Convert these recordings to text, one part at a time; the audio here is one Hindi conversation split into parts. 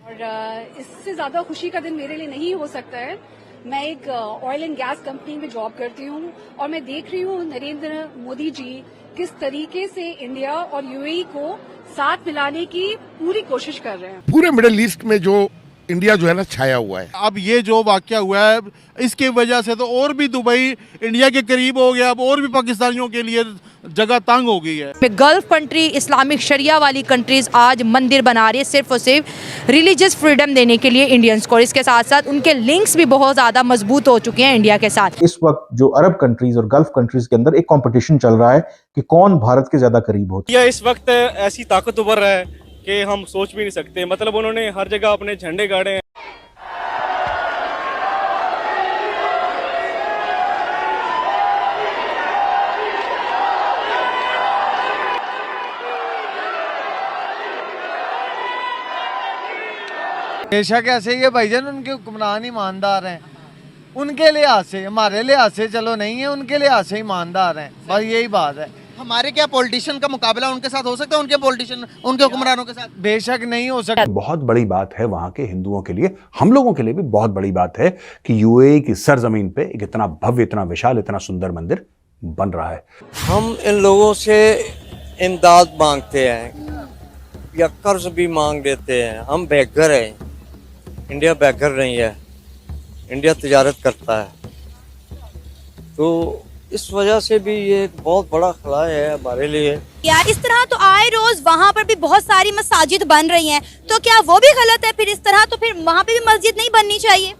और इससे ज़्यादा खुशी का दिन मेरे लिए नहीं हो सकता है। मैं एक ऑयल एंड गैस कंपनी में जॉब करती हूँ और मैं देख रही हूँ नरेंद्र मोदी जी किस तरीके से इंडिया और यूएई को साथ मिलाने की पूरी कोशिश कर रहे हैं। पूरे मिडिल ईस्ट में जो इंडिया जो है ना छाया हुआ है। अब ये जो वाकया हुआ है इसकी वजह से तो और भी दुबई इंडिया के करीब हो गया, अब और भी पाकिस्तानियों के लिए जगह तंग हो गई है। गल्फ कंट्री, इस्लामिक शरिया वाली कंट्रीज आज मंदिर बना रही है सिर्फ और सिर्फ रिलीजियस फ्रीडम देने के लिए इंडियंस को। इसके साथ साथ उनके लिंक्स भी बहुत ज़्यादा मजबूत हो चुके हैं इंडिया के साथ। इस वक्त जो अरब कंट्रीज और गल्फ कंट्रीज के अंदर एक कंपटीशन चल रहा है कि कौन भारत के ज्यादा करीब होता है। इंडिया इस वक्त ऐसी ताकत उभर रहा है कि हम सोच भी नहीं सकते। मतलब उन्होंने हर जगह अपने झंडे गाड़े हैं। बेशक ऐसे ही है भाईजान, उनके हुक्मरान ईमानदार हैं, उनके लिहाज से, हमारे लिहाज से चलो नहीं है, उनके लिहाज से ईमानदार हैं, बस यही बात है। हमारे क्या पॉलिटिशियन का मुकाबला उनके साथ हो सकता है? उनके पॉलिटिशियन, उनके हुक्मरानों के साथ बेशक नहीं हो सकता। बहुत बड़ी बात है वहां के हिंदुओं के लिए, हम लोगों के लिए भी बहुत बड़ी बात है कि यूएई की सरजमीन पे एक इतना भव्य, इतना विशाल, इतना सुंदर मंदिर बन रहा है। हम इन लोगों से इमदाद मांगते हैं या कर्ज भी मांग देते हैं। हम बेघर हैं, इंडिया बेघर नहीं है, इंडिया तिजारत करता है, तो इस वजह से भी ये एक बहुत बड़ा खला है हमारे लिए। यार इस तरह तो आए रोज वहाँ पर भी बहुत सारी मसाजिद बन रही हैं, तो क्या वो भी गलत है? फिर इस तरह तो फिर वहाँ पे भी मस्जिद नहीं बननी चाहिए?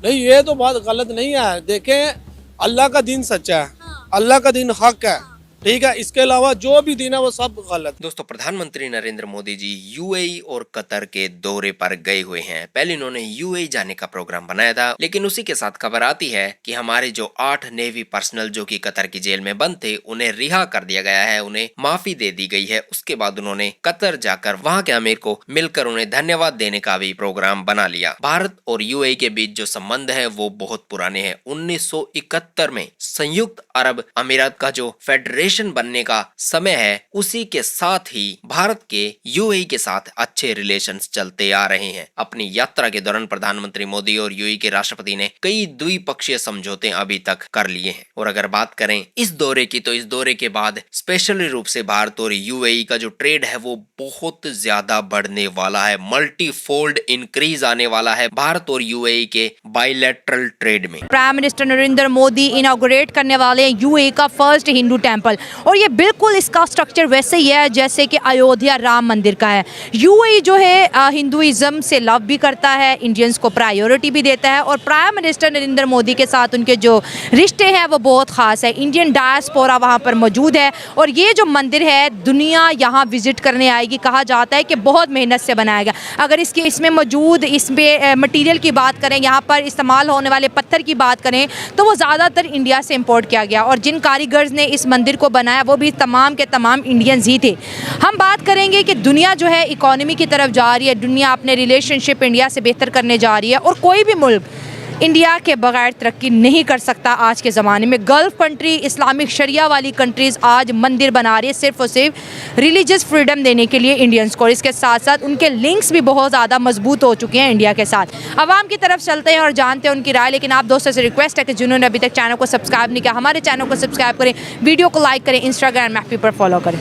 नहीं, ये तो बात गलत नहीं है। देखें, अल्लाह का दीन सच्चा है, अल्लाह का दीन हक है, ठीक है। इसके अलावा जो भी दिन है वो सब गलत। दोस्तों, प्रधानमंत्री नरेंद्र मोदी जी यूएई और कतर के दौरे पर गए हुए हैं। पहले इन्होंने यूएई जाने का प्रोग्राम बनाया था, लेकिन उसी के साथ खबर आती है कि हमारे जो 8 नेवी पर्सनल जो कि कतर की जेल में बंद थे, उन्हें रिहा कर दिया गया है, उन्हें माफी दे दी गई है। उसके बाद उन्होंने कतर जाकर वहां के अमीर को मिलकर उन्हें धन्यवाद देने का भी प्रोग्राम बना लिया। भारत और यूएई के बीच जो संबंध है वो बहुत पुराने हैं। 1971 में संयुक्त अरब अमीरात का जो फेडरेशन बनने का समय है, उसी के साथ ही भारत के यूएई के साथ अच्छे रिलेशंस चलते आ रहे हैं। अपनी यात्रा के दौरान प्रधानमंत्री मोदी और यूएई के राष्ट्रपति ने कई द्विपक्षीय समझौते अभी तक कर लिए हैं। और अगर बात करें इस दौरे की, तो इस दौरे के बाद स्पेशली रूप से भारत और यूएई का जो ट्रेड है वो बहुत ज्यादा बढ़ने वाला है। मल्टीफोल्ड इंक्रीज आने वाला है भारत और यूएई के बायलैटरल ट्रेड में। Prime minister Narendra Modi inaugurate करने वाले हैं यूएई का फर्स्ट हिंदू टेंपल, और ये बिल्कुल इसका स्ट्रक्चर वैसे ही है जैसे कि अयोध्या राम मंदिर का है। यूएई जो है हिंदुइज्म से लव भी करता है, इंडियंस को प्रायोरिटी भी देता है, और प्राइम मिनिस्टर नरेंद्र मोदी के साथ उनके जो रिश्ते हैं वो बहुत ख़ास है। इंडियन डायस्पोरा वहाँ पर मौजूद है, और ये जो मंदिर है दुनिया यहाँ विजिट करने आएगी। कहा जाता है कि बहुत मेहनत से बनाया गया। अगर इसमें मौजूद इसमें मटीरियल की बात करें, यहाँ पर इस्तेमाल होने वाले पत्थर की बात करें, तो वो ज़्यादातर इंडिया से इम्पोर्ट किया गया, और जिन कारीगर्स ने इस मंदिर को बनाया वो भी तमाम के तमाम इंडियंस ही थे। हम बात करेंगे कि दुनिया जो है इकोनॉमी की तरफ जा रही है, दुनिया अपने रिलेशनशिप इंडिया से बेहतर करने जा रही है, और कोई भी मुल्क इंडिया के बगैर तरक्की नहीं कर सकता आज के ज़माने में। गल्फ कंट्री, इस्लामिक शरिया वाली कंट्रीज़ आज मंदिर बना रही है सिर्फ और सिर्फ रिलीजियस फ्रीडम देने के लिए इंडियंस को। इसके साथ साथ उनके लिंक्स भी बहुत ज़्यादा मजबूत हो चुके हैं इंडिया के साथ। आवाम की तरफ चलते हैं और जानते हैं उनकी राय, लेकिन आप दोस्तों से रिक्वेस्ट है कि जिन्होंने अभी तक चैनल को सब्सक्राइब नहीं किया, हमारे चैनल को सब्सक्राइब करें, वीडियो को लाइक करें, इंस्टाग्राम एफ पर फॉलो करें।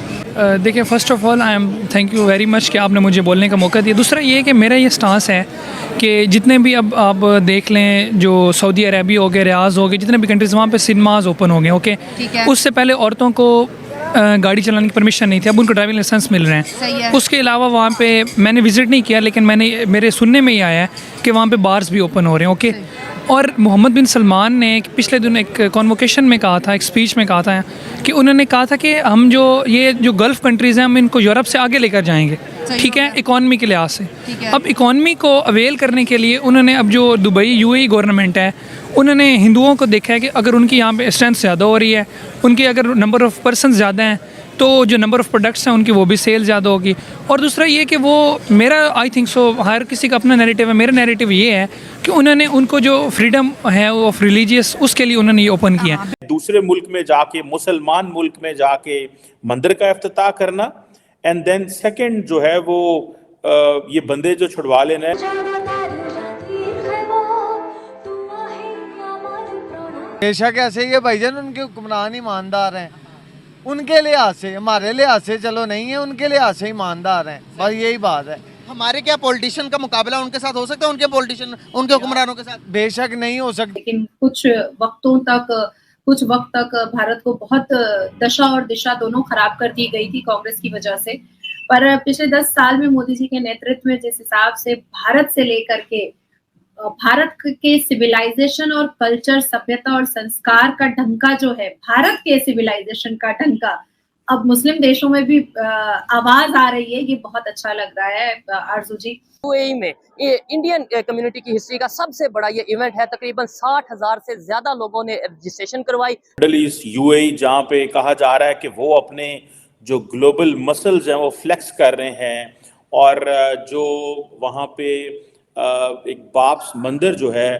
देखिए, first of all I am thank you very much कि आपने मुझे बोलने का मौका दिया। दूसरा ये कि मेरा ये स्टांस है कि जितने भी अब आप देख लें, जो सऊदी अरेबिया हो गए, रियाज हो गए, जितने भी कंट्रीज़ वहाँ पे सिनेमाज ओपन हो गए, ओके। उससे पहले औरतों को गाड़ी चलाने की परमिशन नहीं थी, अब उनको ड्राइविंग लाइसेंस मिल रहे हैं। उसके अलावा वहाँ पे मैंने विज़िट नहीं किया, लेकिन मेरे सुनने में ही आया है कि वहाँ पे बार्स भी ओपन हो रहे हैं, ओके। और मोहम्मद बिन सलमान ने पिछले दिन एक कॉन्वोकेशन में कहा था, एक स्पीच में कहा था कि उन्होंने कहा था कि हम जो गल्फ़ कंट्रीज़ हैं हम इनको यूरोप से आगे लेकर जाएंगे, ठीक है, इकॉनमी के लिहाज से। अब इकॉनमी को अवेल करने के लिए उन्होंने, अब जो दुबई यूएई गवर्नमेंट है, उन्होंने हिंदुओं को देखा है कि अगर उनकी यहाँ पे स्ट्रेंथ ज़्यादा हो रही है, उनकी अगर नंबर ऑफ़ पर्सन ज़्यादा हैं, तो जो नंबर ऑफ़ प्रोडक्ट्स हैं उनकी वो भी सेल ज़्यादा होगी। और दूसरा ये कि वो मेरा आई थिंक सो, हर किसी का अपना नैरेटिव है, मेरा नैरेटिव ये है कि उन्होंने उनको जो फ्रीडम है ऑफ रिलीजियस, उसके लिए उन्होंने ये ओपन किया। दूसरे मुल्क में जाके, मुसलमान मुल्क में जाके मंदिर का इफ्तिताह करना, एंड देन सेकंड जो है वो ये बंदे जो छुड़वा लेना है। बेशक ऐसे ही है भाईजान, उनके हुक्मरान ईमानदार हैं, उनके लिहाज से, हमारे लिहाज से चलो नहीं है, उनके लिहाज से ईमानदार हैं, बस यही बात है। हमारे क्या पॉलिटिशियन का मुकाबला उनके साथ हो सकता है, उनके पॉलिटिशियन उनके हुक्मरानों के साथ? बेशक नहीं हो सकता। लेकिन कुछ वक्त तक भारत को बहुत दशा और दिशा दोनों खराब कर दी गई थी कांग्रेस की वजह से। पर पिछले 10 साल में मोदी जी के नेतृत्व में जिस हिसाब से भारत से लेकर के भारत के सिविलाइजेशन और कल्चर, सभ्यता और संस्कार का ढंका जो है, भारत के सिविलाइजेशन का ढंका अब मुस्लिम देशों में भी आवाज आ रही है, ये बहुत अच्छा लग रहा है आरजू जी। यूएई में ये इंडियन कम्युनिटी की हिस्ट्री का सबसे बड़ा ये इवेंट है। तकरीबन 60,000 से ज्यादा लोगों ने रजिस्ट्रेशन करवाई। मिडल ईस्ट यूएई, जहाँ पे कहा जा रहा है कि वो अपने जो ग्लोबल मसल्स हैं वो फ्लेक्स कर रहे हैं, और जो वहाँ पे एक बाप्स मंदिर जो है,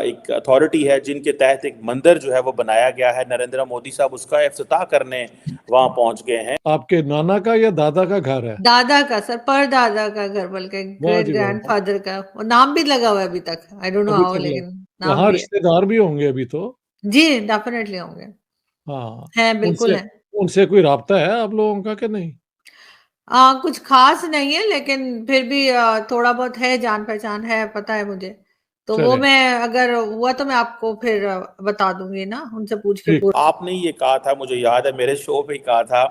एक अथॉरिटी है जिनके तहत एक मंदिर जो है वो बनाया गया है, नरेंद्र मोदी साहब उसका इफ्तिताह करने वहाँ पहुँच गए हैं। आपके नाना का या दादा का घर है? दादा का सर, परदादा का घर, बल्कि ग्रेट ग्रैंडफादर का। वो नाम भी लगा हुआ है अभी तक, आई डोंट नो हाउ, लेकिन नाम वहाँ भी रिश्तेदार भी होंगे अभी तो? जी डेफिनेटली होंगे। हाँ है, बिल्कुल है। उनसे कोई राब्ता है आप लोगों का कि नहीं? कुछ खास नहीं है, लेकिन फिर भी थोड़ा बहुत है, जान पहचान है, पता है मुझे। तो वो मैं अगर हुआ तो मैं आपको फिर बता दूंगी ना, उनसे पूछ के। आपने ये कहा था, मुझे याद है मेरे शो पे कहा था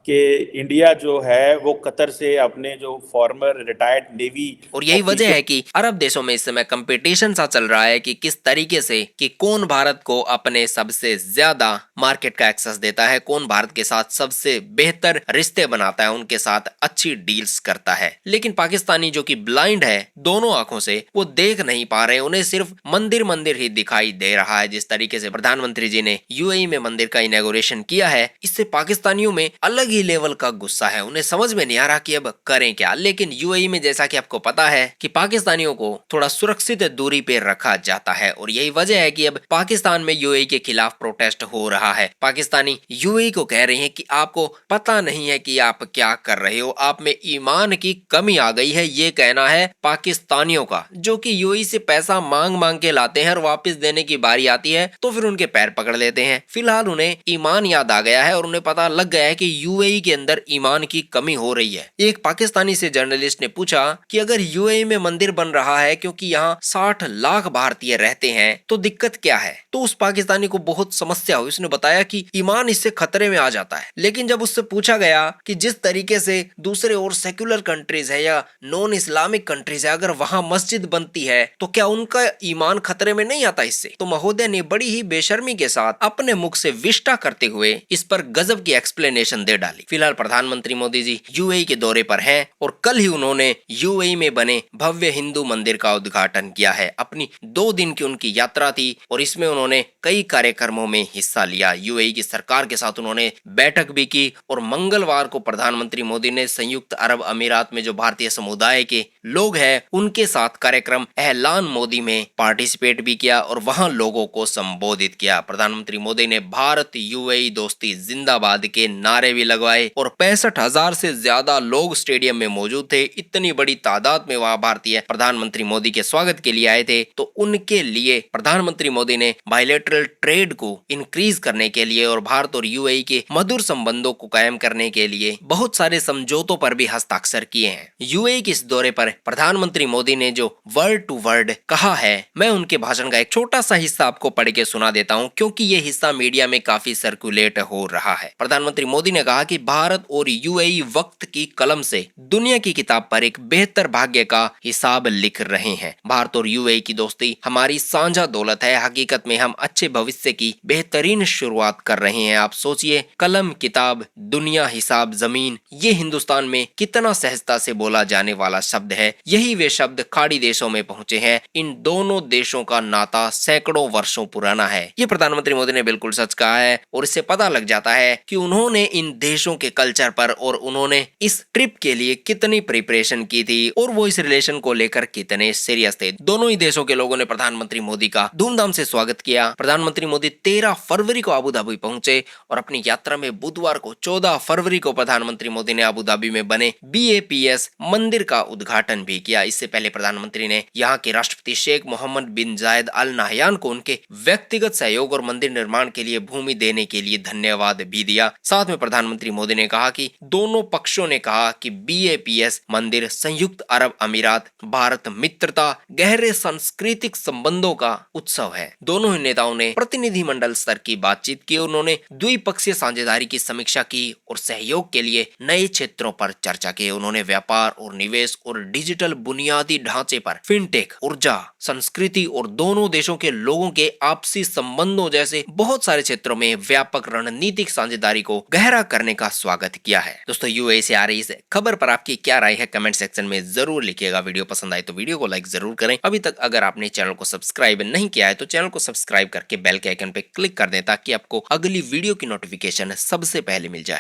कि इंडिया जो है वो कतर से अपने जो फॉर्मर रिटायर्ड नेवी, और यही वजह है कि अरब देशों में इस समय कंपटीशन सा चल रहा है कि किस तरीके से कि कौन भारत को अपने सबसे ज्यादा मार्केट का एक्सेस देता है, कौन भारत के साथ सबसे बेहतर रिश्ते बनाता है, उनके साथ अच्छी डील्स करता है। लेकिन पाकिस्तानी जो कि ब्लाइंड है दोनों आंखों से, वो देख नहीं पा रहे, उन्हें सिर्फ मंदिर मंदिर ही दिखाई दे रहा है। जिस तरीके से प्रधानमंत्री जी ने यूएई में मंदिर का इनॉग्रेशन किया है, इससे पाकिस्तानियों में अलग ही लेवल का गुस्सा है, उन्हें समझ में नहीं आ रहा कि अब करें क्या। लेकिन यूएई में जैसा कि आपको पता है कि पाकिस्तानियों को थोड़ा सुरक्षित दूरी पे रखा जाता है, और यही वजह है कि अब पाकिस्तान में यूएई के खिलाफ प्रोटेस्ट हो रहा है। पाकिस्तानी यूएई को कह रहे हैं कि आपको पता नहीं है कि आप क्या कर रहे हो, आप में ईमान की कमी आ गई है। ये कहना है पाकिस्तानियों का, जो कि यूएई से पैसा मांग मांग के लाते हैं और वापस देने की बारी आती है तो फिर उनके पैर पकड़ लेते हैं। फिलहाल उन्हें ईमान याद आ गया है और उन्हें पता लग गया है कि यूएई के अंदर ईमान की कमी हो रही है। एक पाकिस्तानी से जर्नलिस्ट ने पूछा कि अगर यूएई में मंदिर बन रहा है क्योंकि यहाँ 60 लाख भारतीय रहते हैं तो दिक्कत क्या है। तो उस पाकिस्तानी को बहुत समस्या हुई, उसने बताया कि ईमान इससे खतरे में आ जाता है। लेकिन जब उससे पूछा गया कि जिस तरीके से दूसरे और सेक्युलर कंट्रीज है या नॉन इस्लामिक कंट्रीज है, अगर वहां मस्जिद बनती है तो क्या उनका ईमान खतरे में नहीं आता इससे? तो महोदय ने बड़ी ही बेशर्मी के साथ अपने मुख से विष्टा करते हुए इस पर गजब की एक्सप्लेनेशन दे डाली। फिलहाल प्रधानमंत्री मोदी जी यूएई के दौरे पर हैं और कल ही उन्होंने यूएई में बने भव्य हिंदू मंदिर का उद्घाटन किया है। अपनी 2 दिन की उनकी यात्रा थी और इसमें उन्होंने कई कार्यक्रमों में हिस्सा लिया। यूएई की सरकार के साथ उन्होंने बैठक भी की और मंगलवार को प्रधानमंत्री मोदी ने संयुक्त अरब अमीरात में जो भारतीय समुदाय के लोग हैं उनके साथ कार्यक्रम ऐलान मोदी में पार्टिसिपेट भी किया और वहां लोगों को संबोधित किया। प्रधानमंत्री मोदी ने भारत यूएई दोस्ती जिंदाबाद के नारे भी लगवाए और 65,000 से ज्यादा लोग स्टेडियम में मौजूद थे। इतनी बड़ी तादाद में वहां भारतीय प्रधानमंत्री मोदी के स्वागत के लिए आए थे। तो उनके लिए प्रधानमंत्री मोदी ने बायलैटरल ट्रेड को इंक्रीज करने के लिए और भारत और यूएई के मधुर संबंधों को कायम करने के लिए बहुत सारे समझौतों पर भी हस्ताक्षर किए हैं। यूएई के इस दौरे पर प्रधानमंत्री मोदी ने जो वर्ड टू वर्ड कहा है, मैं उनके भाषण का एक छोटा सा हिस्सा आपको पढ़ के सुना देता हूं क्योंकि ये हिस्सा मीडिया में काफी सर्कुलेट हो रहा है। प्रधानमंत्री मोदी ने कहा कि भारत और यूएई वक्त की कलम से दुनिया की किताब पर एक बेहतर भाग्य का हिसाब लिख रहे हैं। भारत और यूएई की दोस्ती हमारी साझा दौलत है। हकीकत में हम अच्छे भविष्य की बेहतरीन शुरुआत कर रहे हैं। आप सोचिए, कलम, किताब, दुनिया, हिसाब, जमीन, ये हिंदुस्तान में कितना सहजता से बोला जाने वाला शब्द है। यही वे शब्द खाड़ी देशों में पहुंचे हैं। इन दोनों देशों का नाता सैकड़ों वर्षों पुराना है। ये प्रधानमंत्री मोदी ने बिल्कुल सच कहा है और इससे पता लग जाता है कि उन्होंने इन देशों देशों के कल्चर पर और उन्होंने इस ट्रिप के लिए कितनी प्रिपरेशन की थी और वो इस रिलेशन को लेकर कितने सीरियस थे। दोनों ही देशों के लोगों ने प्रधानमंत्री मोदी का धूमधाम से स्वागत किया। प्रधानमंत्री मोदी 13 फरवरी को अबू धाबी पहुंचे और अपनी यात्रा में बुधवार को 14 फरवरी को प्रधानमंत्री मोदी ने अबू धाबी में बने BAPS मंदिर का उद्घाटन भी किया। इससे पहले प्रधानमंत्री ने यहाँ के राष्ट्रपति शेख मोहम्मद बिन जायद अल नाहयान को उनके व्यक्तिगत सहयोग और मंदिर निर्माण के लिए भूमि देने के लिए धन्यवाद भी दिया। साथ में प्रधानमंत्री मोदी ने कहा कि दोनों पक्षों ने कहा कि BAPS मंदिर संयुक्त अरब अमीरात भारत मित्रता गहरे सांस्कृतिक संबंधों का उत्सव है। दोनों ही नेताओं ने प्रतिनिधिमंडल स्तर की बातचीत की। उन्होंने द्विपक्षीय साझेदारी की समीक्षा की और सहयोग के लिए नए क्षेत्रों पर चर्चा की। उन्होंने व्यापार और निवेश और डिजिटल बुनियादी ढांचे पर, फिनटेक, ऊर्जा, संस्कृति और दोनों देशों के लोगों के आपसी संबंधों जैसे बहुत सारे क्षेत्रों में व्यापक रणनीतिक साझेदारी को गहरा करने का स्वागत किया है। दोस्तों, UAE से आ रही इस खबर पर आपकी क्या राय है कमेंट सेक्शन में जरूर लिखिएगा। वीडियो पसंद आए तो वीडियो को लाइक जरूर करें। अभी तक अगर आपने चैनल को सब्सक्राइब नहीं किया है तो चैनल को सब्सक्राइब करके बेल के आइकन पे क्लिक कर दें ताकि आपको अगली वीडियो की नोटिफिकेशन सबसे पहले मिल जाए।